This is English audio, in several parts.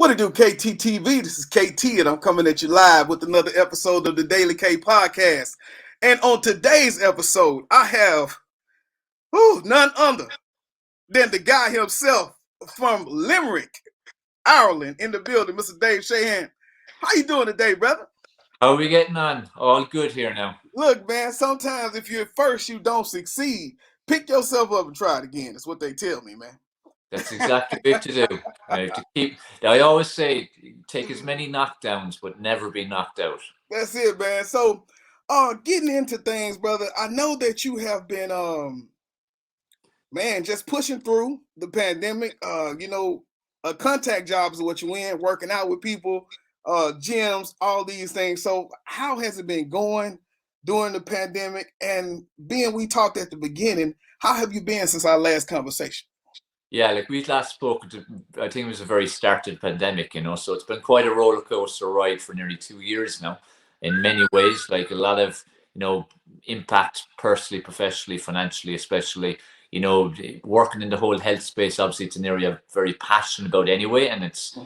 What it do, KTTV? This is KT, and I'm coming at you live with another episode of the Daily K Podcast. And on today's episode, I have none other than the guy himself from Limerick, Ireland, in the building, Mr. Dave Sheahan. How you doing today, brother? How are we getting on? All good here now. Look, man, sometimes if you're at first, you don't succeed. Pick yourself up and try it again. That's what they tell me, man. That's exactly what to do. You have to keep. I always say, take as many knockdowns, but never be knocked out. That's it, man. So, getting into things, brother, I know that you have been, just pushing through the pandemic. Contact jobs is what you in, working out with people, gyms, all these things. So, how has it been going during the pandemic? And being we talked at the beginning, how have you been since our last conversation? Yeah, like we last spoke, I think it was a very started pandemic, so it's been quite a roller coaster ride for nearly 2 years now in many ways, like a lot of, impact personally, professionally, financially, especially, working in the whole health space. Obviously it's an area I'm very passionate about anyway. And it's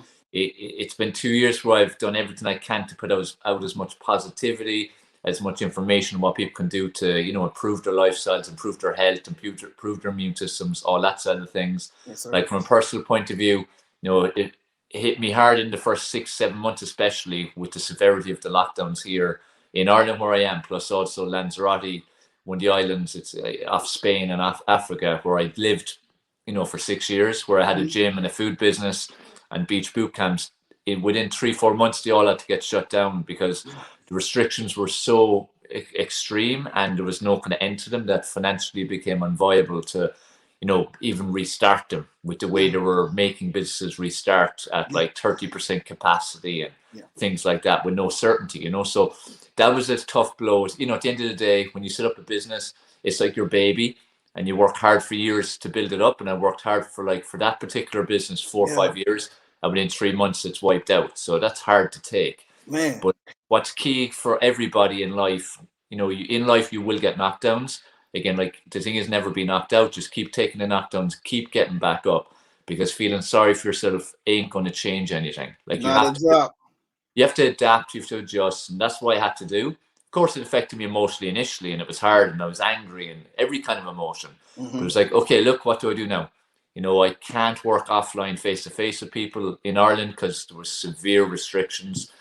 been 2 years where I've done everything I can to put out as much positivity, as much information, what people can do to, improve their lifestyles, improve their health, improve their immune systems, all that side of things. Yes, like from a personal point of view, it hit me hard in the first 6-7 months, especially with the severity of the lockdowns here in Ireland where I am, plus also Lanzarote, one of the islands, it's off Spain and off Africa, where I lived, for 6 years, where I had a gym and a food business and beach boot camps. Within 3-4 months, they all had to get shut down because the restrictions were so extreme and there was no kind of end to them that financially it became unviable to, even restart them with the way they were making businesses restart at like 30% capacity and things like that with no certainty, So that was a tough blow. At the end of the day, when you set up a business, it's like your baby and you work hard for years to build it up. And I worked hard for that particular business 4 or 5 years. And within 3 months, it's wiped out. So that's hard to take. Man. But what's key for everybody in life, in life, you will get knockdowns. Again, like the thing is never be knocked out. Just keep taking the knockdowns, keep getting back up, because feeling sorry for yourself ain't going to change anything. Like you have to adapt, you have to adjust. And that's what I had to do. Of course, it affected me emotionally initially, and it was hard, and I was angry and every kind of emotion. But it was like, okay, look, what do I do now? I can't work offline face-to-face with people in Ireland because there were severe restrictions.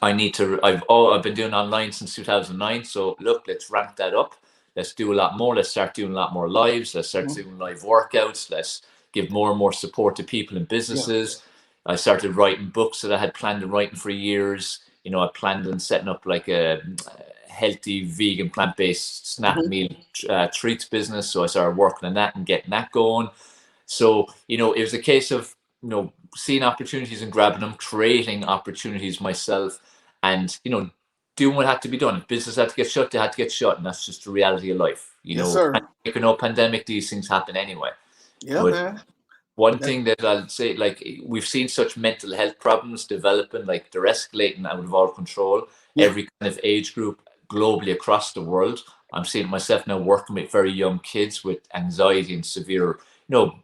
I've been doing online since 2009. So look, let's ramp that up. Let's do a lot more. Let's start doing a lot more lives. Let's start doing live workouts. Let's give more and more support to people and businesses. I started writing books that I had planned on writing for years. I planned on setting up like a healthy, vegan, plant-based snack meal treats business. So I started working on that and getting that going. So, it was a case of, seeing opportunities and grabbing them, creating opportunities myself and, doing what had to be done. If business had to get shut, they had to get shut. And that's just the reality of life. Pandemic, these things happen anyway. Yeah, man. One thing that I'll say, like, we've seen such mental health problems developing, like they're escalating out of our control. Every kind of age group globally across the world. I'm seeing myself now working with very young kids with anxiety and severe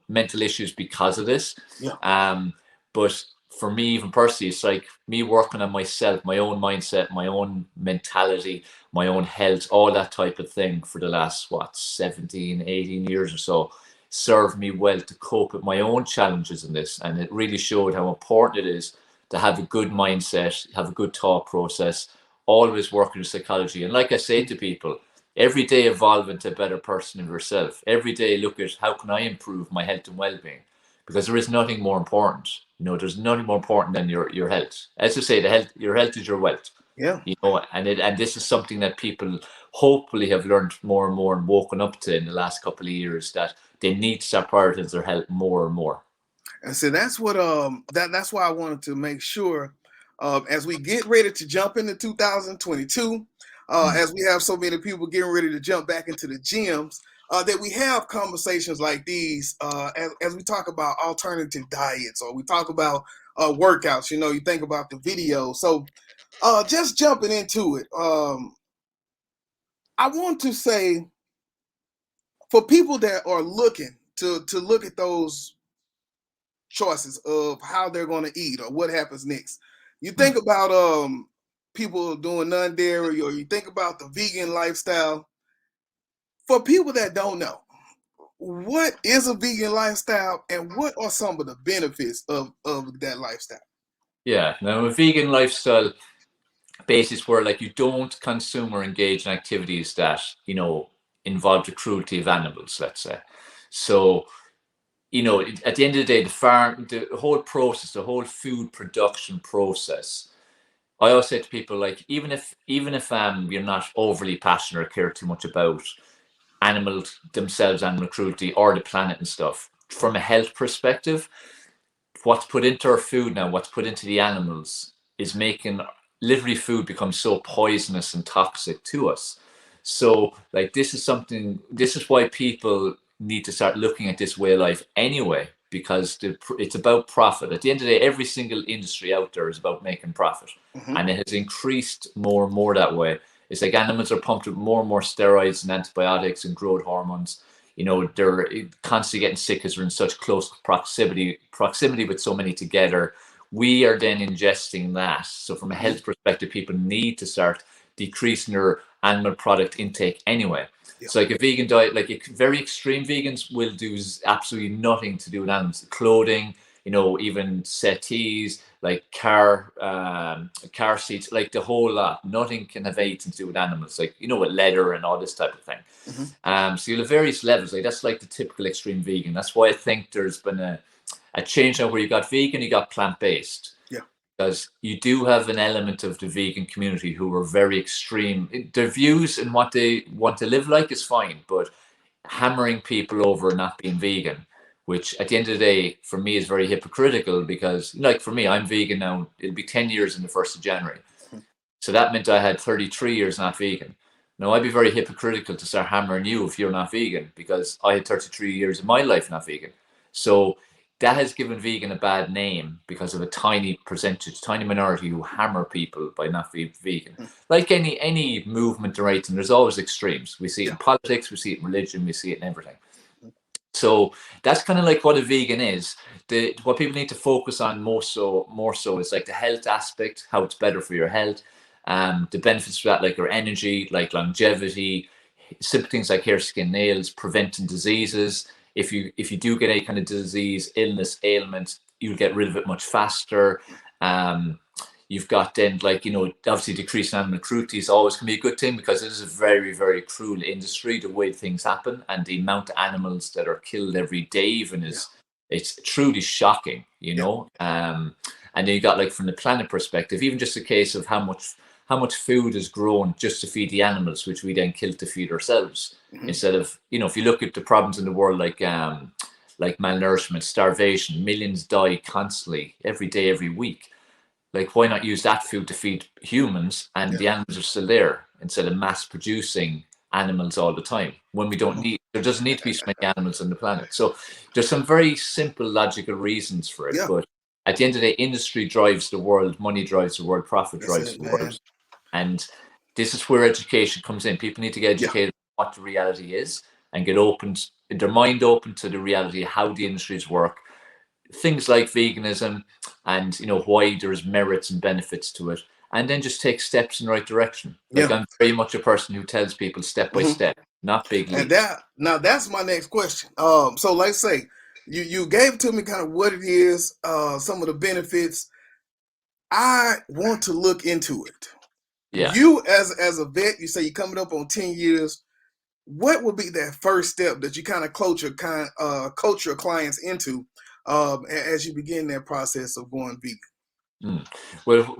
mental issues because of this. But for me, even personally, it's like me working on myself, my own mindset, my own mentality, my own health, all that type of thing for the last 17, 18 years or so served me well to cope with my own challenges in this. And it really showed how important it is to have a good mindset, have a good thought process, always working in psychology. And like I say to people, every day evolve into a better person of yourself. Every day look at how can I improve my health and well-being, because there is nothing more important. There's nothing more important than your health. As I say, your health is your wealth. Yeah. And this is something that people hopefully have learned more and more and woken up to in the last couple of years, that they need to start prioritizing their health more and more. And so that's what that's why I wanted to make sure as we get ready to jump into 2022. As we have so many people getting ready to jump back into the gyms, that we have conversations like these as we talk about alternative diets, or we talk about workouts. You think about the video. So just jumping into it, I want to say, for people that are looking to look at those choices of how they're going to eat or what happens next. You think about people doing non-dairy, or you think about the vegan lifestyle. For people that don't know, what is a vegan lifestyle and what are some of the benefits of that lifestyle? Yeah, now a vegan lifestyle basis where like you don't consume or engage in activities that, you know, involve the cruelty of animals, let's say. So, you know, at the end of the day, the whole process, the whole food production process, I always say to people, like, even if you're not overly passionate or care too much about animals themselves, animal cruelty, or the planet and stuff, from a health perspective, what's put into our food now, what's put into the animals, is making literally food become so poisonous and toxic to us. So, like, this is why people need to start looking at this way of life anyway, because it's about profit. At the end of the day, every single industry out there is about making profit. And it has increased more and more that way. It's like animals are pumped with more and more steroids and antibiotics and growth hormones. You know, they're constantly getting sick because we're in such close proximity with so many together. We are then ingesting that. So from a health perspective, people need to start decreasing their animal product intake anyway. Yeah. So like a vegan diet, like very extreme vegans will do absolutely nothing to do with animals. Clothing, you know, even settees, like car seats, like the whole lot. Nothing can have anything to do with animals, like, you know, with leather and all this type of thing. So you'll have various levels. Like that's like the typical extreme vegan. That's why I think there's been a change now where you got vegan, you got plant-based. Yeah. Because you do have an element of the vegan community who are very extreme. Their views and what they want to live like is fine, but hammering people over not being vegan, which at the end of the day, for me, is very hypocritical because, like, for me, I'm vegan now. It'll be 10 years in the 1st of January. So that meant I had 33 years not vegan. Now, I'd be very hypocritical to start hammering you if you're not vegan, because I had 33 years of my life not vegan. So that has given vegan a bad name because of a tiny percentage, tiny minority who hammer people by not being vegan. Like any movement or anything, there's always extremes. We see it in politics, we see it in religion, we see it in everything. So that's kind of like what a vegan is. What people need to focus on more so is like the health aspect, how it's better for your health, the benefits for that, like your energy, like longevity, simple things like hair, skin, nails, preventing diseases. If you do get any kind of disease, illness, ailment, you'll get rid of it much faster. You've got then, like, you know, obviously decreasing animal cruelty is always going to be a good thing because it is a very, very cruel industry, the way things happen, and the amount of animals that are killed every day even it's truly shocking, you know. And then you got, like, from the planet perspective, even just a case of how much food is grown just to feed the animals, which we then kill to feed ourselves. Instead of, you know, if you look at the problems in the world, like malnourishment, starvation, millions die constantly every day, every week. Like, why not use that food to feed humans and the animals are still there, instead of mass producing animals all the time when we don't need, there doesn't need to be so many animals on the planet. So there's some very simple logical reasons for it. But at the end of the day, industry drives the world, money drives the world, profit drives the world. And this is where education comes in. People need to get educated on what the reality is and get their mind open to the reality of how the industries work. Things like veganism and, you know, why there's merits and benefits to it, and then just take steps in the right direction. Like, I'm very much a person who tells people step by step, not big leaps. And that's my next question. So like say you gave to me kind of what it is, some of the benefits. I want to look into it. Yeah. You as a vet, you say you're coming up on 10 years. What would be that first step that you kind of coach your clients into as you begin that process of going vegan? Well,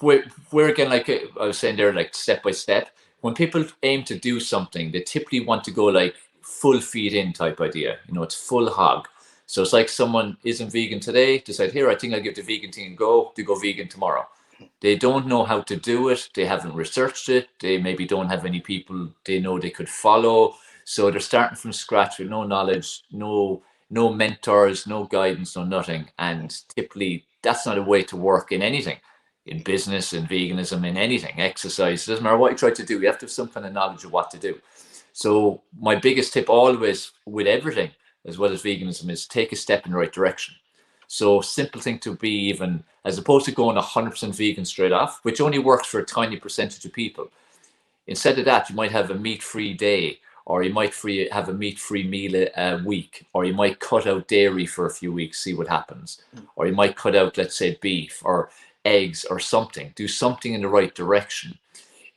we're again, like I was saying there, like step by step. When people aim to do something, they typically want to go like full feed in type idea. You know, it's full hog. So it's like someone isn't vegan today, decide, here, I think I'll give the vegan thing a go, to go vegan tomorrow. They don't know how to do it. They haven't researched it. They maybe don't have any people they know they could follow. So they're starting from scratch with no knowledge, no mentors, no guidance, no nothing. And typically that's not a way to work in anything, in business, in veganism, in anything, exercise. It doesn't matter what you try to do. You have to have some kind of knowledge of what to do. So my biggest tip always with everything, as well as veganism, is take a step in the right direction. So simple thing to be, even as opposed to going 100% vegan straight off, which only works for a tiny percentage of people. Instead of that, you might have a meat-free day, or you might have a meat-free meal a week, or you might cut out dairy for a few weeks, see what happens. Or you might cut out, let's say, beef or eggs or something. Do something in the right direction.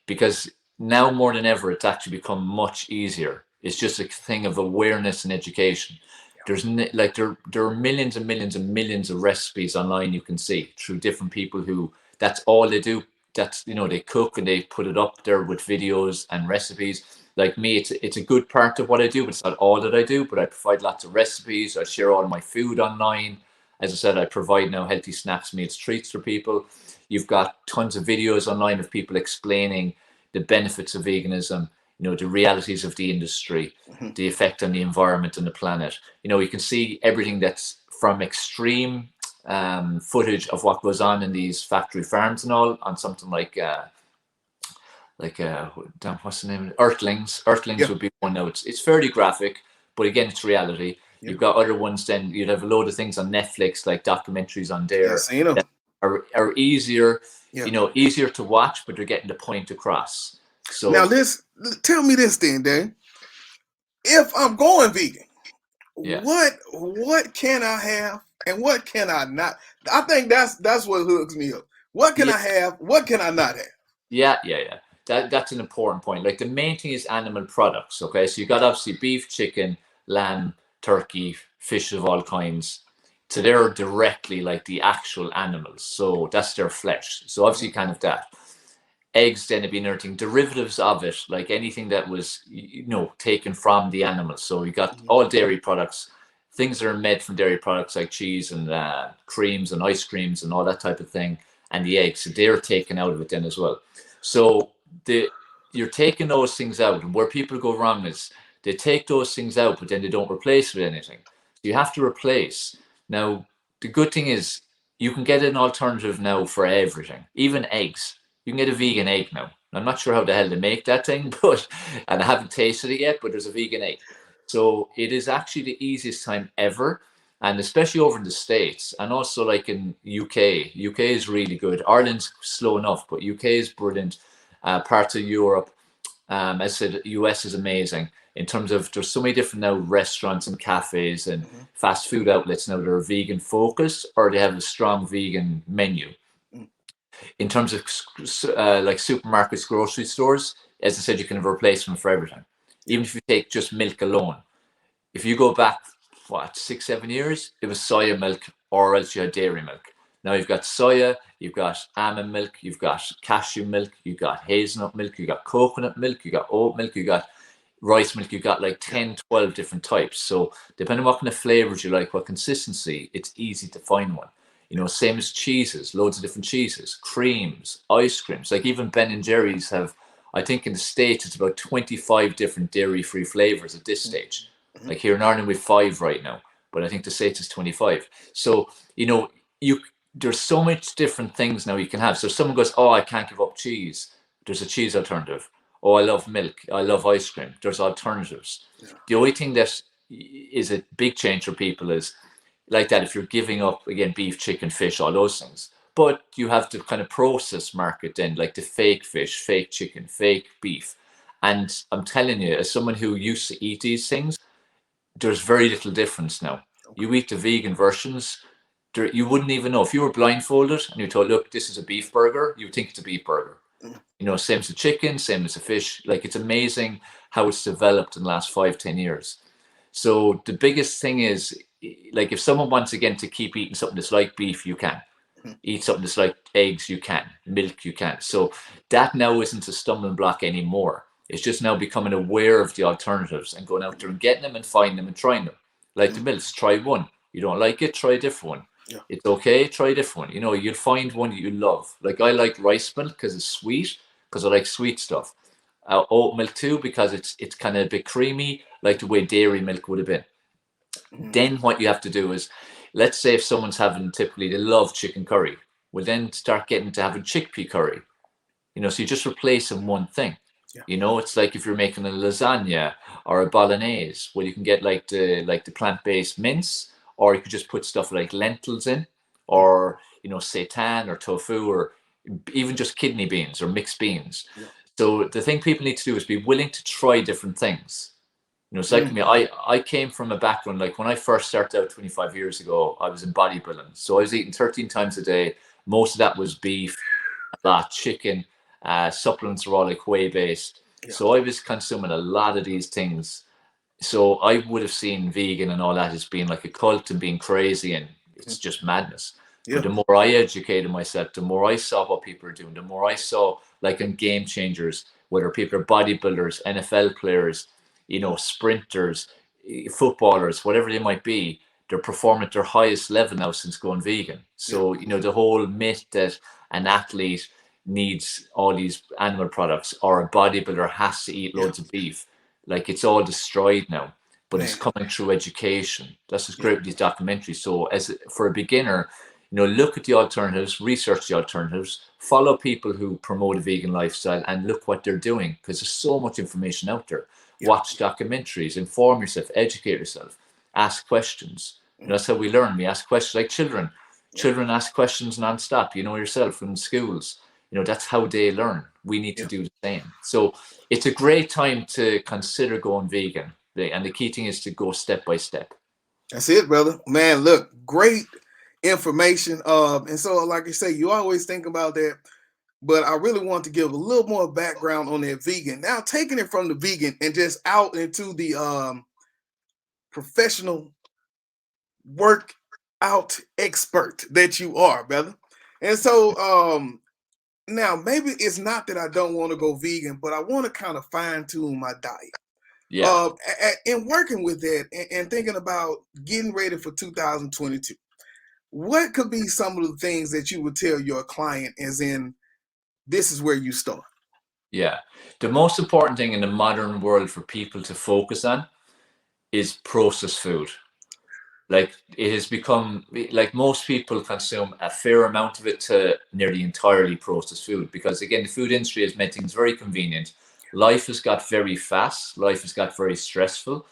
Because now more than ever, it's actually become much easier. It's just a thing of awareness and education. There's like there are millions and millions and millions of recipes online you can see through different people who that's all they do. That's, you know, they cook and they put it up there with videos and recipes. Like me, it's a good part of what I do, but it's not all that I do. But I provide lots of recipes. I share all my food online. As I said, I provide now healthy snacks, meals, treats for people. You've got tons of videos online of people explaining the benefits of veganism, you know, the realities of the industry, the effect on the environment and the planet. You know, you can see everything that's from extreme footage of what goes on in these factory farms and all on something like what's the name? Earthlings. Earthlings would be one now. It's fairly graphic, but again, it's reality. You've got other ones. Then you'd have a load of things on Netflix, like documentaries on there that are easier, you know, easier to watch, but they're getting the point across. So now, tell me this then, Dan. If I'm going vegan, what can I have and what can I not? I think that's what hooks me up. What can I have? What can I not have? Yeah. That's an important point. Like the main thing is animal products. Okay, so you got obviously beef, chicken, lamb, turkey, fish of all kinds. So they're directly like the actual animals. So that's their flesh. So obviously kind of that. Eggs then have been everything, derivatives of it, like anything that was, you know, taken from the animals. So you got all dairy products, things that are made from dairy products like cheese and creams and ice creams and all that type of thing, and the eggs. So they're taken out of it then as well. So you're taking those things out, and where people go wrong is they take those things out, but then they don't replace it with anything. So you have to replace. Now, the good thing is you can get an alternative now for everything, even eggs. You can get a vegan egg now. I'm not sure how the hell they make that thing, and I haven't tasted it yet, but there's a vegan egg. So it is actually the easiest time ever. And especially over in the States, and also like in UK. UK is really good. Ireland's slow enough, but UK is brilliant. Parts of Europe, as I said, US is amazing in terms of there's so many different now restaurants and cafes and fast food outlets now that are vegan focused, or they have a strong vegan menu. In terms of like supermarkets, grocery stores, as I said, you can have a replacement for everything. Even if you take just milk alone. If you go back, 6-7 years, it was soya milk or else you had dairy milk. Now you've got soya, you've got almond milk, you've got cashew milk, you've got hazelnut milk, you've got coconut milk, you've got oat milk, you've got rice milk, you've got like 10, 12 different types. So depending on what kind of flavors you like, what consistency, it's easy to find one. You know, same as cheeses, loads of different cheeses, creams, ice creams. Like even Ben and Jerry's have, I think in the States, it's about 25 different dairy-free flavors at this stage. Like here in Ireland, we have 5 right now, but I think the States is 25. So, you know, there's so much different things now you can have. So if someone goes, oh, I can't give up cheese, there's a cheese alternative. Oh, I love milk, I love ice cream, there's alternatives. The only thing that is a big change for people is like that if you're giving up, again, beef, chicken, fish, all those things. But you have the kind of process market then, like the fake fish, fake chicken, fake beef. And I'm telling you, as someone who used to eat these things, there's very little difference now. You eat the vegan versions, you wouldn't even know. If you were blindfolded and you told, look, this is a beef burger, you would think it's a beef burger. You know, same as the chicken, same as the fish. Like, it's amazing how it's developed in the last 5-10 years. So the biggest thing is, like, if someone wants, again, to keep eating something that's like beef, you can. Eat something that's like eggs, you can. Milk, you can. So that now isn't a stumbling block anymore. It's just now becoming aware of the alternatives and going out there and getting them and finding them and trying them. Like the milks, try one. You don't like it, try a different one. Yeah. It's okay, try a different one. You know, you'll find one that you love. Like, I like rice milk because it's sweet, because I like sweet stuff. Oat milk too, because it's kind of a bit creamy, like the way dairy milk would have been. Then what you have to do is, let's say if someone's having, typically they love chicken curry, well then start getting to having chickpea curry. You know, so you just replace them one thing. You know, it's like if you're making a lasagna or a bolognese, well, you can get like the plant-based mince, or you could just put stuff like lentils in, or seitan or tofu, or even just kidney beans or mixed beans. Yeah. So the thing people need to do is be willing to try different things. It's like me. I came from a background, like when I first started out 25 years ago, I was in bodybuilding. So I was eating 13 times a day. Most of that was beef, chicken. Supplements were all like whey based. Yeah. So I was consuming a lot of these things. So I would have seen vegan and all that as being like a cult and being crazy, and it's just madness. Yeah. But the more I educated myself, the more I saw what people are doing, the more I saw like in game changers, whether people are bodybuilders, NFL players, sprinters, footballers, whatever they might be, they're performing at their highest level now since going vegan. So, the whole myth that an athlete needs all these animal products or a bodybuilder has to eat loads of beef, like it's all destroyed now. But it's coming through education. That's what's great with these documentaries. So for a beginner, look at the alternatives, research the alternatives, follow people who promote a vegan lifestyle and look what they're doing, because there's so much information out there. Watch documentaries, inform yourself, educate yourself, ask questions. That's how we learn. We ask questions like children. Children ask questions nonstop, yourself in schools. That's how they learn. We need to do the same. So it's a great time to consider going vegan. And the key thing is to go step by step. That's it, brother. Man, look, great information. And so, like I say, you always think about that, but I really want to give a little more background on that vegan. Now, taking it from the vegan and just out into the professional workout expert that you are, brother. And so, now maybe it's not that I don't want to go vegan, but I want to kind of fine tune my diet. Yeah. In working with that and thinking about getting ready for 2022, what could be some of the things that you would tell your client, as in, this is where you start? Yeah. The most important thing in the modern world for people to focus on is processed food. Like, it has become, like, most people consume a fair amount of it to nearly entirely processed food, because again, the food industry has made things very convenient. Life has got very fast. Life has got very stressful.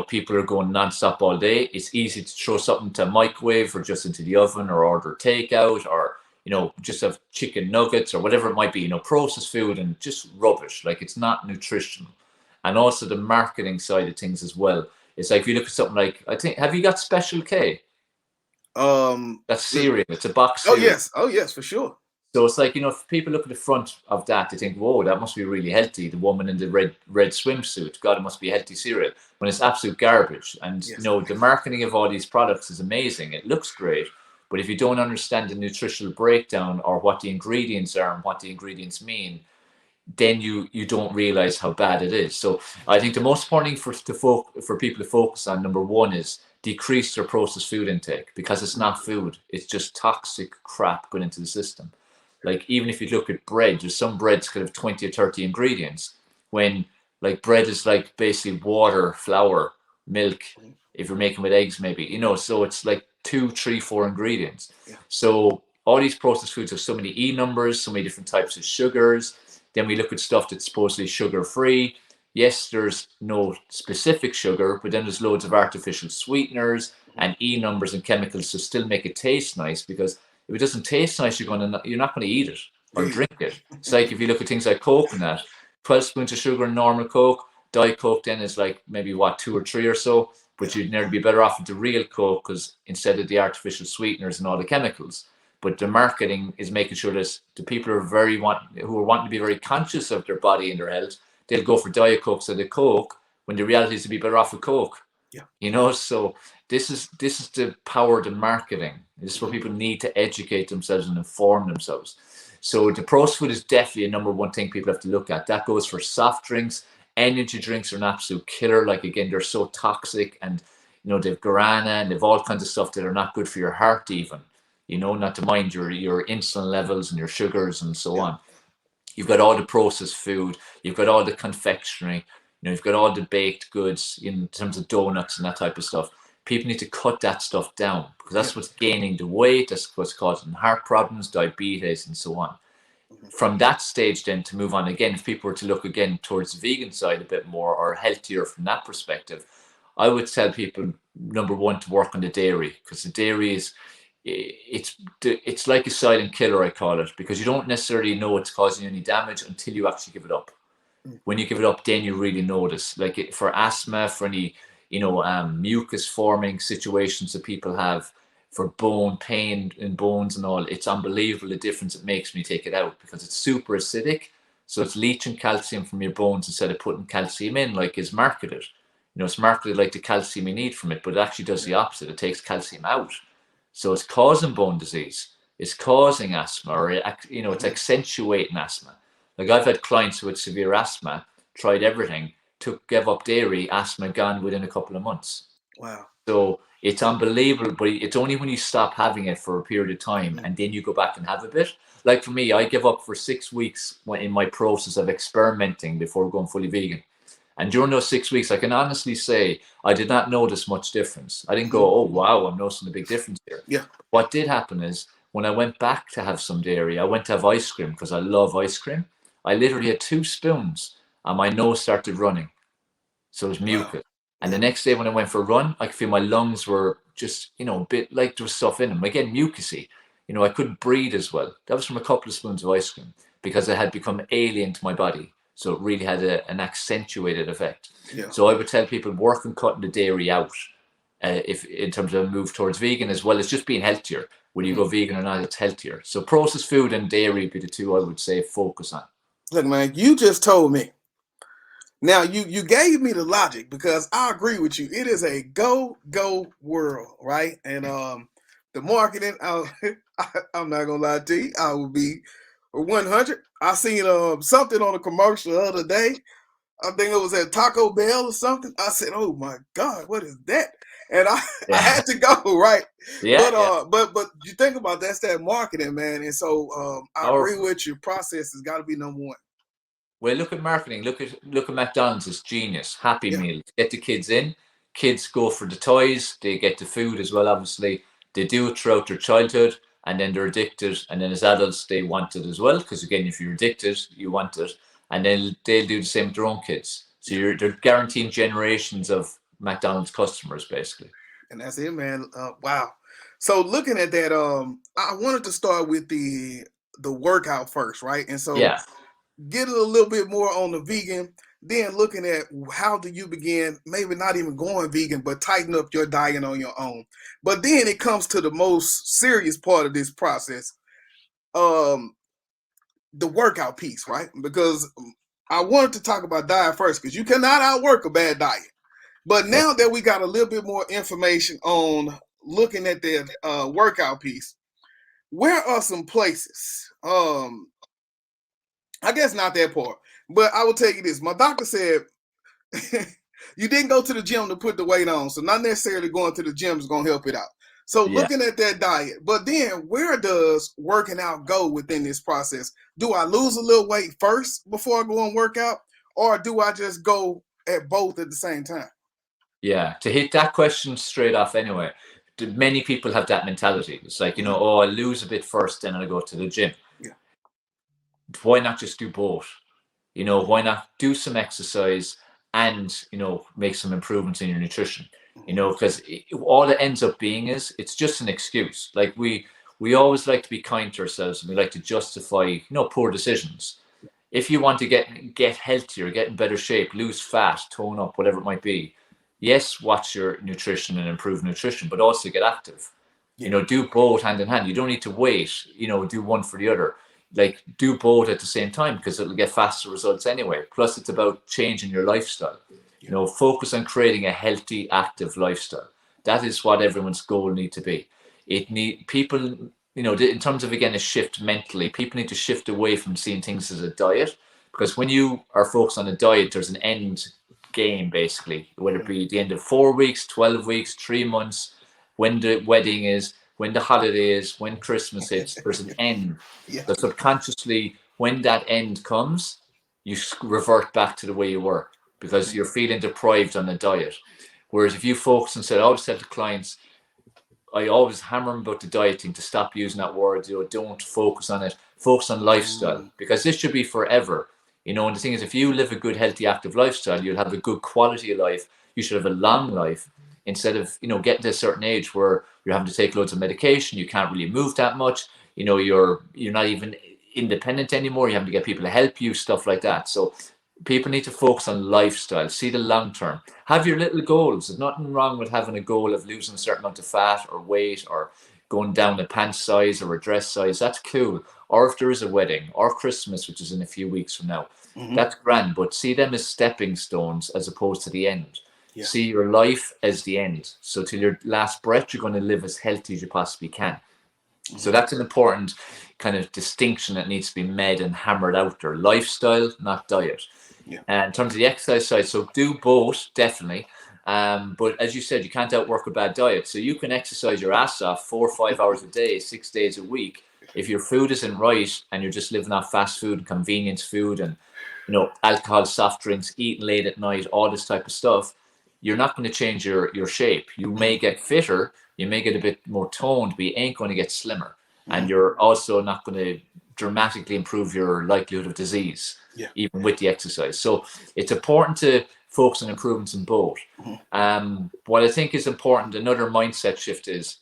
People are going nonstop all day. It's easy to throw something to a microwave or just into the oven, or order takeout, or just have chicken nuggets or whatever it might be. Processed food and just rubbish. Like, it's not nutritional. And also the marketing side of things as well. It's like, if you look at something like, I think, have you got Special K? That's cereal. It's a box cereal. Oh yes, for sure. So it's like, if people look at the front of that, they think, whoa, that must be really healthy. The woman in the red swimsuit, God, it must be healthy cereal. When it's absolute garbage. And, the marketing of all these products is amazing. It looks great. But if you don't understand the nutritional breakdown or what the ingredients are and what the ingredients mean, then you don't realize how bad it is. So I think the most important thing for people to focus on, number one, is decrease their processed food intake, because it's not food. It's just toxic crap going into the system. Like, even if you look at bread, there's some breads could have 20 or 30 ingredients, when like bread is like basically water, flour, milk, if you're making with eggs maybe, so it's like 2, 3, 4 ingredients. So all these processed foods have so many E numbers, so many different types of sugars. Then we look at stuff that's supposedly sugar-free. Yes, there's no specific sugar, but then there's loads of artificial sweeteners and E numbers and chemicals to still make it taste nice, because if it doesn't taste nice, you're not going to eat it or drink it. It's like, if you look at things like coconut, 12 spoons of sugar in normal Coke, Diet Coke then is like maybe 2 or 3 or so, but you'd nearly be better off with the real Coke, because instead of the artificial sweeteners and all the chemicals. But the marketing is making sure that the people who are wanting to be very conscious of their body and their health, they'll go for Diet Coke instead of Coke, when the reality is to be better off with Coke. So this is the power of the marketing. This is where people need to educate themselves and inform themselves. So the processed food is definitely a number one thing people have to look at. That goes for soft drinks. Energy drinks are an absolute killer. Like, again, they're so toxic, and they've guarana and they've all kinds of stuff that are not good for your heart even. Not to mind your insulin levels and your sugars and so on. You've got all the processed food. You've got all the confectionery. You've got all the baked goods in terms of donuts and that type of stuff. People need to cut that stuff down, because that's what's gaining the weight. That's what's causing heart problems, diabetes, and so on. From that stage then to move on again, if people were to look again towards the vegan side a bit more, or healthier from that perspective, I would tell people, number one, to work on the dairy, because the dairy is, it's like a silent killer, I call it, because you don't necessarily know it's causing you any damage until you actually give it up. When you give it up, then you really notice. Like for asthma, for any mucus forming situations that people have, for bone pain in bones and all, it's unbelievable the difference it makes when you take it out, because it's super acidic. So it's leaching calcium from your bones instead of putting calcium in, like is marketed. It's marketed like the calcium you need from it, but it actually does the opposite. It takes calcium out. So it's causing bone disease. It's causing asthma, or it's accentuating asthma. Like I've had clients who had severe asthma, tried everything, gave up dairy, asthma gone within a couple of months. Wow. So it's unbelievable, but it's only when you stop having it for a period of time and then you go back and have a bit. Like for me, I give up for 6 weeks in my process of experimenting before going fully vegan. And during those 6 weeks, I can honestly say I did not notice much difference. I didn't go, oh, wow, I'm noticing a big difference here. Yeah. What did happen is when I went back to have some dairy, I went to have ice cream because I love ice cream. I literally had 2 spoons and my nose started running. So it was mucus. Wow. And the next day when I went for a run, I could feel my lungs were just, a bit like there was stuff in them. Again, mucusy. I couldn't breathe as well. That was from a couple of spoons of ice cream because it had become alien to my body. So it really had an accentuated effect. Yeah. So I would tell people, work on cutting the dairy out if in terms of a move towards vegan, as well as just being healthier. Whether you go vegan or not, it's healthier. So processed food and dairy would be the 2 I would say focus on. Look, man, you just told me. Now, you gave me the logic, because I agree with you. It is a go world, right? And the marketing, I'm not going to lie to you, I will be 100. I seen something on a commercial the other day. I think it was at Taco Bell or something. I said, "Oh my God, what is that?" And I had to go, right? Yeah. But you think about that's that marketing, man. And so I agree with you. Process has got to be number one. Well, look at marketing. Look at McDonald's. It's genius. Happy Meal. Get the kids in. Kids go for the toys. They get the food as well. Obviously, they do it throughout their childhood. And then they're addicted, and then as adults they want it as well, because again, if you're addicted, you want it, and then they'll do the same with their own kids. So they're guaranteeing generations of McDonald's customers, basically. And that's it, man. Wow. So looking at that, I wanted to start with the workout first, right? And so get a little bit more on the vegan, then looking at how do you begin, maybe not even going vegan, but tighten up your diet on your own. But then it comes to the most serious part of this process, the workout piece, right? Because I wanted to talk about diet first, because you cannot outwork a bad diet. But now that we got a little bit more information on looking at the workout piece, where are some places? I guess not that part, but I will tell you this. My doctor said you didn't go to the gym to put the weight on, so not necessarily going to the gym is going to help it out. So looking at that diet, but then where does working out go within this process? Do I lose a little weight first before I go and work out, or do I just go at both at the same time? Yeah, to hit that question straight off anyway, many people have that mentality. It's like, I'll lose a bit first, then I'll go to the gym. Why not just do both? Why not do some exercise and, make some improvements in your nutrition? Because all it ends up being is it's just an excuse. Like we always like to be kind to ourselves, and we like to justify, poor decisions. If you want to get healthier, get in better shape, lose fat, tone up, whatever it might be, yes, watch your nutrition and improve nutrition, but also get active. Do both hand in hand. You don't need to wait, do one for the other. Like do both at the same time, because it'll get faster results anyway. Plus it's about changing your lifestyle. Focus on creating a healthy, active lifestyle. That is what everyone's goal need to be. People, in terms of, again, a shift mentally, people need to shift away from seeing things as a diet, because when you are focused on a diet, there's an end game, basically, whether it be the end of 4 weeks, 12 weeks, 3 months, when the wedding is, when the holiday is, when Christmas hits, there's an end. That subconsciously, when that end comes, you revert back to the way you were, because you're feeling deprived on the diet. Whereas if you focus and say, I always tell the clients, I always hammer them about the dieting, to stop using that word, don't focus on it, focus on lifestyle, because this should be forever. And the thing is, if you live a good, healthy, active lifestyle, you'll have a good quality of life. You should have a long life instead of, getting to a certain age where you're having to take loads of medication. You can't really move that much. You're not even independent anymore. You have to get people to help you, stuff like that. So people need to focus on lifestyle, see the long term, have your little goals. There's nothing wrong with having a goal of losing a certain amount of fat or weight or going down a pant size or a dress size. That's cool. Or if there is a wedding or Christmas, which is in a few weeks from now, that's grand. But see them as stepping stones as opposed to the end. Yeah. See your life as the end. So till your last breath, you're going to live as healthy as you possibly can. So that's an important kind of distinction that needs to be made and hammered out there. Lifestyle, not diet. Yeah. And in terms of the exercise side, so do both, definitely. But as you said, you can't outwork a bad diet. So you can exercise your ass off 4 or 5 hours a day, 6 days a week. If your food isn't right and you're just living off fast food, convenience food, and alcohol, soft drinks, eating late at night, all this type of stuff, you're not going to change your shape. You may get fitter, you may get a bit more toned, but you ain't going to get slimmer. And you're also not going to dramatically improve your likelihood of disease, even with the exercise. So it's important to focus on improvements in both. What I think is important, another mindset shift is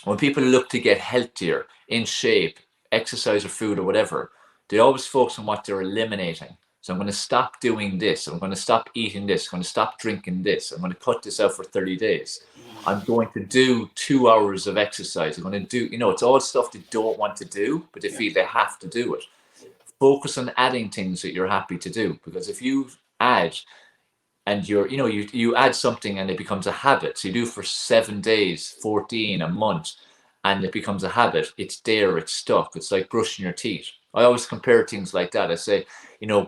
when people look to get healthier, in shape, exercise or food or whatever, they always focus on what they're eliminating. So I'm going to stop doing this. I'm going to stop eating this. I'm going to stop drinking this. I'm going to cut this out for 30 days. I'm going to do 2 hours of exercise. I'm going to do, it's all stuff they don't want to do, but they feel they have to do it. Focus on adding things that you're happy to do, because if you add and you add something and it becomes a habit. So you do for 7 days, 14, a month, and it becomes a habit. It's there, it's stuck. It's like brushing your teeth. I always compare things like that. I say,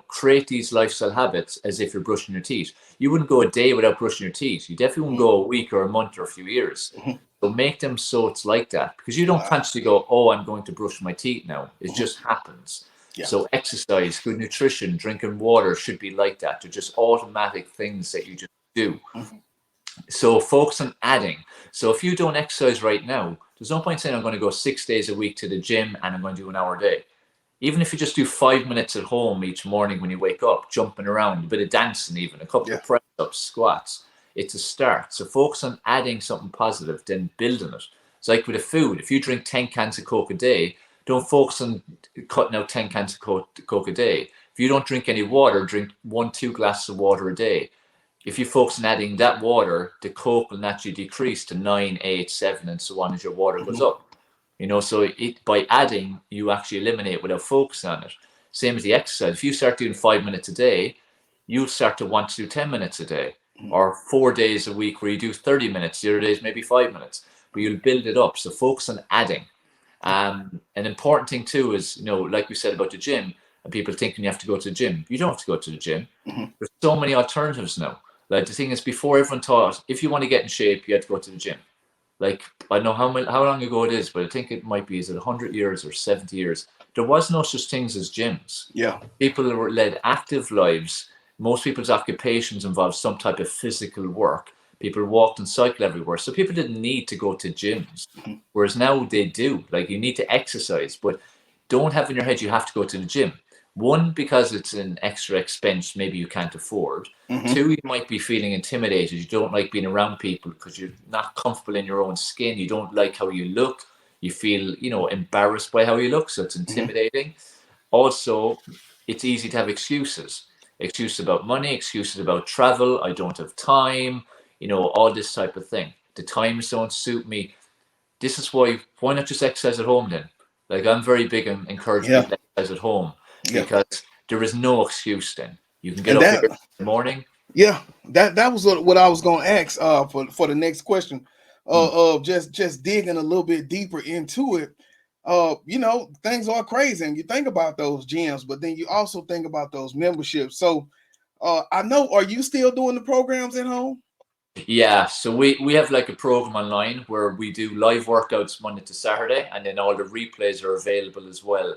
create these lifestyle habits as if you're brushing your teeth. You wouldn't go a day without brushing your teeth. You definitely wouldn't go a week or a month or a few years. So make them so it's like that, because you don't consciously go, oh, I'm going to brush my teeth now. It just happens. So exercise, good nutrition, drinking water should be like that. They're just automatic things that you just do. So focus on adding. So if you don't exercise right now, there's no point saying I'm going to go 6 days a week to the gym and I'm going to do an hour a day. Even if you just do 5 minutes at home each morning when you wake up, jumping around, a bit of dancing, even a couple of press-ups, squats, it's a start. So focus on adding something positive, then building it. It's like with the food. If you drink 10 cans of Coke a day, don't focus on cutting out 10 cans of Coke a day. If you don't drink any water, drink 1-2 glasses of water a day. If you focus on adding that water, the Coke will naturally decrease to 9, 8, 7, and so on as your water goes up. So by adding, you actually eliminate without focusing on it. Same as the exercise. If you start doing 5 minutes a day, you'll start to want to do 10 minutes a day, or 4 days a week where you do 30 minutes. The other days, maybe 5 minutes, but you'll build it up. So focus on adding. An important thing too is, like we said about the gym, and people thinking you have to go to the gym. You don't have to go to the gym. There's so many alternatives now. Like the thing is, before everyone thought if you want to get in shape, you had to go to the gym. Like, I don't know how long ago it is, but I think it might be, is it 100 years or 70 years? There was no such things as gyms. People were led active lives. Most people's occupations involved some type of physical work. People walked and cycled everywhere. So people didn't need to go to gyms. Whereas now they do. Like, you need to exercise, but don't have in your head you have to go to the gym. One, because it's an extra expense maybe you can't afford. Two, you might be feeling intimidated. You don't like being around people because you're not comfortable in your own skin. You don't like how you look. You feel, embarrassed by how you look. So it's intimidating. Also, it's easy to have excuses. Excuses about money, excuses about travel. I don't have time, all this type of thing. The times don't suit me. This is why not just exercise at home then? Like, I'm very big on encouraging people to exercise at home. Because there is no excuse then. You can get up here in the morning. That was what I was going to ask for the next question. Just digging a little bit deeper into it. Things are crazy, and you think about those gyms, but then you also think about those memberships. So I know, are you still doing the programs at home? Yeah, so we have like a program online where we do live workouts Monday to Saturday, and then all the replays are available as well.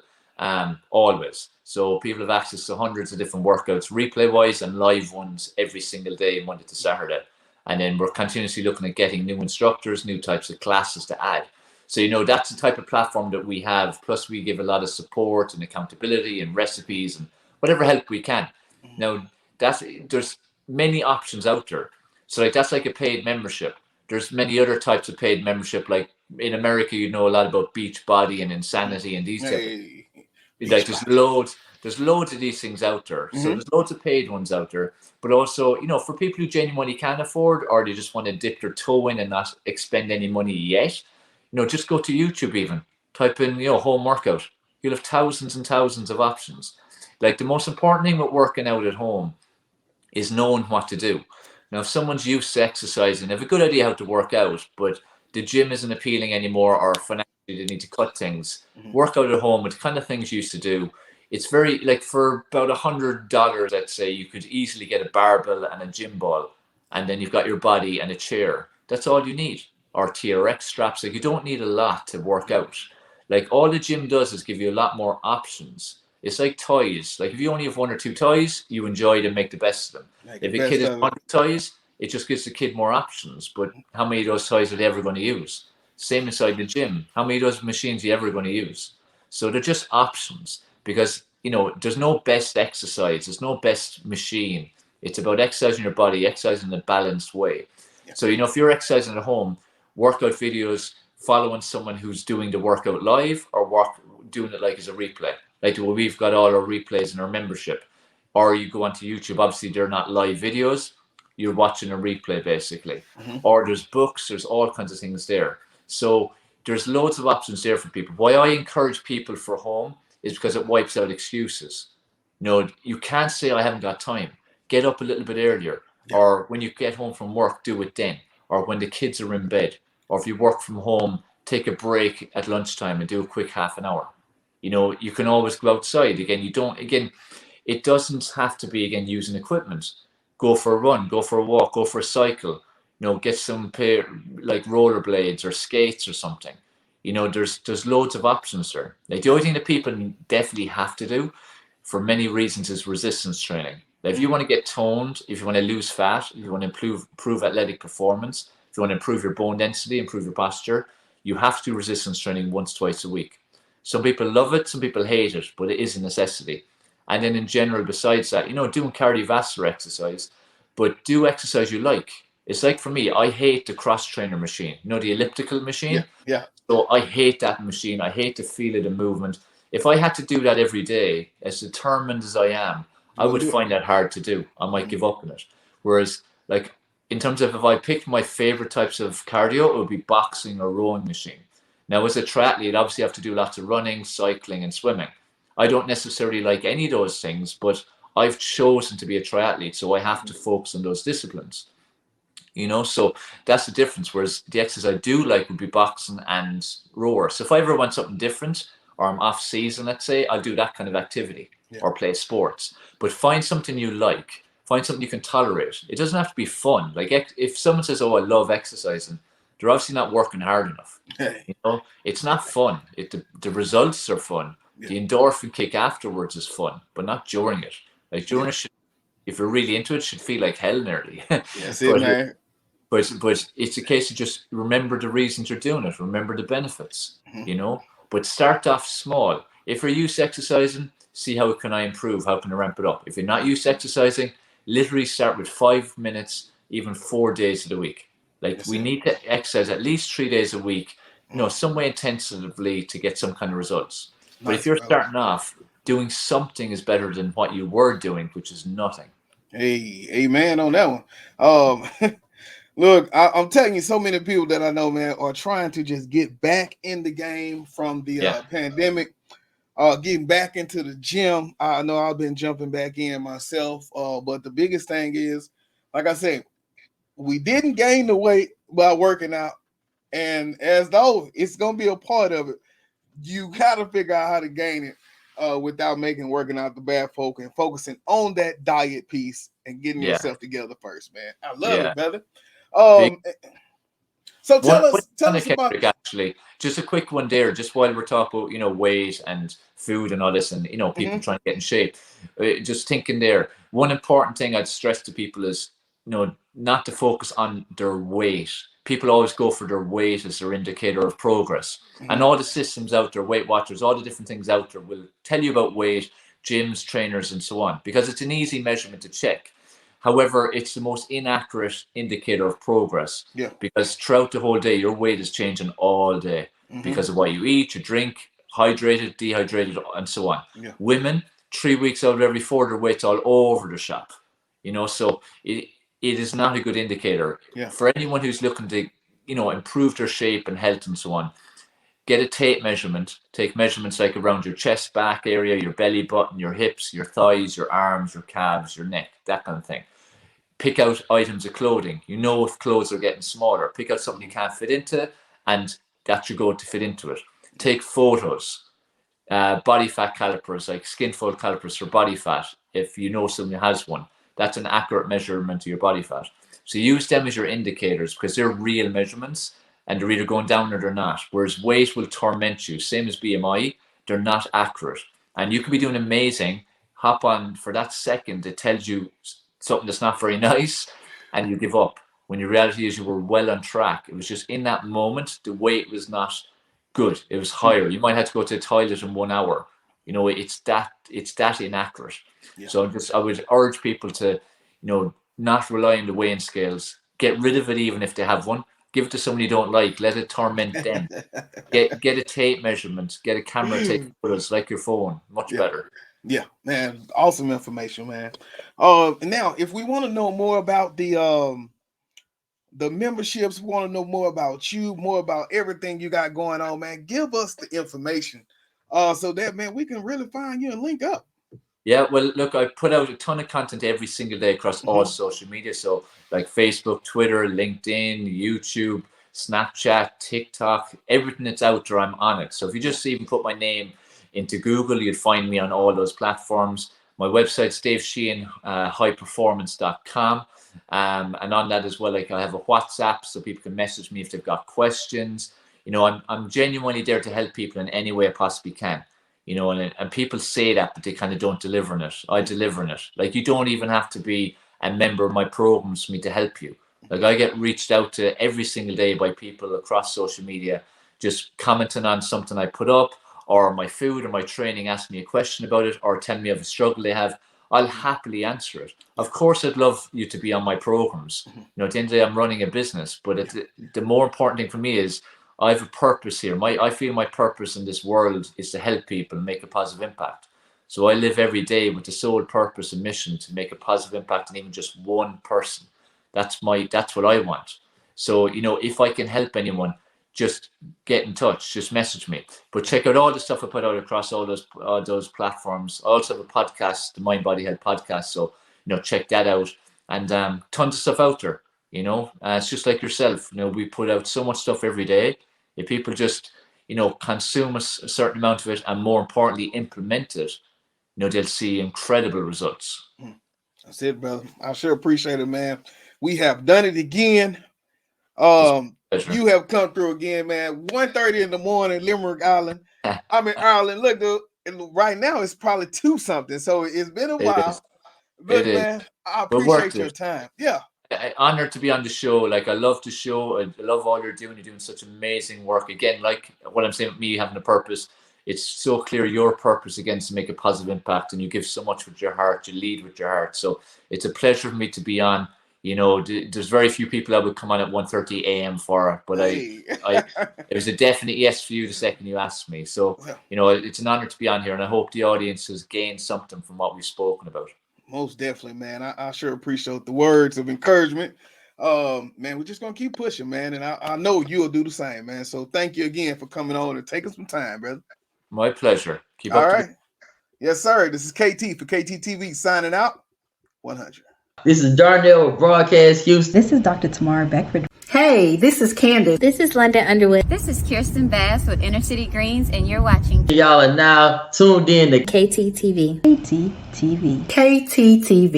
Always. So people have access to hundreds of different workouts, replay wise and live ones every single day, Monday to Saturday. And then we're continuously looking at getting new instructors, new types of classes to add. So, that's the type of platform that we have. Plus we give a lot of support and accountability and recipes and whatever help we can. Now, there's many options out there. So like that's like a paid membership. There's many other types of paid membership. Like in America, you know a lot about Beachbody and Insanity and these type of, Hey, like Beachbody. there's loads of these things out there. So Mm-hmm. there's loads of paid ones out there. But also, you know, for people who genuinely can afford, or they just want to dip their toe in and not expend any money yet, you know, just go to YouTube even. Type in, you know, home workout. You'll have thousands and thousands of options. Like the most important thing with working out at home is knowing what to do. Now, if someone's used to exercising, they have a good idea how to work out, but the gym isn't appealing anymore, or financially they need to cut things, Mm-hmm. work out at home with the kind of things you used to do. It's very, like, for about $100, let's say, you could easily get a barbell and a gym ball, and then you've got your body and a chair. That's all you need. Or TRX straps. Like, you don't need a lot to work out. Like, all the gym does is give you a lot more options. It's like toys. Like if you only have one or two toys, you enjoy them, make the best of them. Make the If a kid best has of it. 100 toys, it just gives the kid more options. But how many of those toys are they ever going to use? Same inside the gym. How many of those machines are you ever going to use? So they're just options because, you know, there's no best exercise. There's no best machine. It's about exercising your body, exercising in a balanced way. Yeah. So, you know, if you're exercising at home, workout videos, following someone who's doing the workout live or doing it like as a replay. Like we've got all our replays in our membership. Or you go onto YouTube, obviously they're not live videos. You're watching a replay basically. Mm-hmm. Or there's books, there's all kinds of things there. So there's loads of options there for people. Why I encourage people for home is because it wipes out excuses. You know, you can't say I haven't got time. Get up a little bit earlier. Yeah. Or when you get home from work, do it then. Or when the kids are in bed. Or if you work from home, take a break at lunchtime and do a quick half an hour. You know, you can always go outside. Again, it doesn't have to be, again, using equipment. Go for a run, go for a walk, go for a cycle. You know, get some pair like rollerblades or skates or something. You know, there's loads of options there. Like the only thing that people definitely have to do for many reasons is resistance training. Like if you want to get toned, if you want to lose fat, if you want to improve athletic performance, if you want to improve your bone density, improve your posture, you have to do resistance training once, twice a week. Some people love it, some people hate it, but it is a necessity. And then in general, besides that, you know, doing cardiovascular exercise, but do exercise you like. It's like for me, I hate the cross trainer machine, you know, the elliptical machine. Yeah. Yeah. So I hate that machine. I hate the feel of the movement. If I had to do that every day, as determined as I am, I would find that hard to do. I might give up on it. Whereas, like, in terms of if I picked my favorite types of cardio, it would be boxing or rowing machine. Now, as a triathlete, obviously, I have to do lots of running, cycling, and swimming. I don't necessarily like any of those things, but I've chosen to be a triathlete, so I have to focus on those disciplines. You know, so that's the difference. Whereas the exercise I do like would be boxing and rower. So if I ever want something different, or I'm off season, let's say, I'll do that kind of activity or play sports. But find something you like. Find something you can tolerate. It doesn't have to be fun. Like if someone says, "Oh, I love exercising," they're obviously not working hard enough. You know, it's not fun. The results are fun. The endorphin kick afterwards is fun, but not during it. Like during it, if you're really into it, should feel like hell nearly. That's it, man. But it's a case of just remember the reasons you're doing it. Remember the benefits, you know. But start off small. If you're used to exercising, see how can I improve? How can I ramp it up? If you're not used to exercising, literally start with 5 minutes, even 4 days of the week. Like we need to exercise at least 3 days a week, you know, some way intensively to get some kind of results. But if you're starting off, doing something is better than what you were doing, which is nothing. Hey, amen on that one. Look, I'm telling you, so many people that I know, man, are trying to just get back in the game from the pandemic, getting back into the gym. I know I've been jumping back in myself, but the biggest thing is, like I said, we didn't gain the weight by working out, and as though it's going to be a part of it, you got to figure out how to gain it without making working out the bad folk and focusing on that diet piece and getting yourself together first, man. I love it, brother. So tell us about Kendrick, actually, just a quick one there, just while we're talking about, you know, weight and food and all this, and, you know, people trying to get in shape. Just thinking there, one important thing I'd stress to people is, you know, not to focus on their weight. People always go for their weight as their indicator of progress. And all the systems out there, Weight Watchers, all the different things out there will tell you about weight, gyms, trainers, and so on, because it's an easy measurement to check. However, it's the most inaccurate indicator of progress. Yeah. Because throughout the whole day, your weight is changing all day because of what you eat, you drink, hydrated, dehydrated, and so on. Yeah. Women, 3 weeks out of every 4, their weight's all over the shop. So it is not a good indicator. Yeah. For anyone who's looking to, improve their shape and health and so on, get a tape measurement. Take measurements like around your chest, back area, your belly button, your hips, your thighs, your arms, your calves, your neck, that kind of thing. Pick out items of clothing. If clothes are getting smaller. Pick out something you can't fit into, and that's your goal to fit into it. Take photos. Body fat calipers, like skin fold calipers for body fat. If you know someone who has one, that's an accurate measurement of your body fat. So use them as your indicators because they're real measurements. And they're either going down or they're not. Whereas weight will torment you. Same as BMI, they're not accurate. And you could be doing amazing. Hop on for that second, it tells you something that's not very nice, and you give up. When the reality is you were well on track. It was just in that moment, the weight was not good. It was higher. You might have to go to the toilet in 1 hour. It's that inaccurate. Yeah. So I would urge people to, not rely on the weighing scales. Get rid of it even if they have one. Give it to someone you don't like. Let it torment them. Get a tape measurement. Get a camera, take photos like your phone. Much better. Yeah, man. Awesome information, man. Now, if we want to know more about the memberships, want to know more about you, more about everything you got going on, man, give us the information so that, man, we can really find you and link up. Yeah, well, look, I put out a ton of content every single day across all social media. So like Facebook, Twitter, LinkedIn, YouTube, Snapchat, TikTok, everything that's out there, I'm on it. So if you just even put my name into Google, you'd find me on all those platforms. My website's davesheahan.highperformance.com. And on that as well, like I have a WhatsApp so people can message me if they've got questions. I'm genuinely there to help people in any way I possibly can. And people say that, but they kind of don't deliver on it. I deliver on it. Like, you don't even have to be a member of my programs for me to help you. Like, I get reached out to every single day by people across social media, just commenting on something I put up, or my food or my training, asking me a question about it, or telling me of a struggle they have. I'll happily answer it. Of course, I'd love you to be on my programs. At the end of the day, I'm running a business, but the more important thing for me is I have a purpose here. I feel my purpose in this world is to help people and make a positive impact. So I live every day with the sole purpose and mission to make a positive impact on even just one person. That's what I want. So, if I can help anyone, just get in touch, just message me. But check out all the stuff I put out across all those platforms. I also have a podcast, the MindBodyHealth Podcast. So, check that out. And tons of stuff out there. It's just like yourself. We put out so much stuff every day. If people just, consume a certain amount of it and more importantly, implement it, they'll see incredible results. That's it, brother. I sure appreciate it, man. We have done it again. You have come through again, man. 1:30 in the morning, Limerick, Ireland. I'm in Ireland. Look, dude, right now it's probably 2 something. So it's been a while. But man, I appreciate your time. Yeah. Honored to be on the show. Like, I love the show. I love all you're doing. You're doing such amazing work. Again, like what I'm saying with me having a purpose, it's so clear your purpose again to make a positive impact, and you give so much with your heart. You lead with your heart. So it's a pleasure for me to be on. There's very few people that would come on at 1:30 a.m. for it, but it was a definite yes for you the second you asked me. So, it's an honor to be on here, and I hope the audience has gained something from what we've spoken about. Most definitely, man. I sure appreciate the words of encouragement. Man, we're just going to keep pushing, man. And I know you'll do the same, man. So thank you again for coming on and taking some time, brother. My pleasure. Keep All up. Right. Yes, sir. This is KT for KTTV signing out. 100. This is Darnell with Broadcast Houston. This is Dr. Tamara Beckford. Hey, this is Candace. This is London Underwood. This is Kirsten Bass with Inner City Greens, and you're watching. Y'all are now tuned in to KTTV. KTTV. KTTV.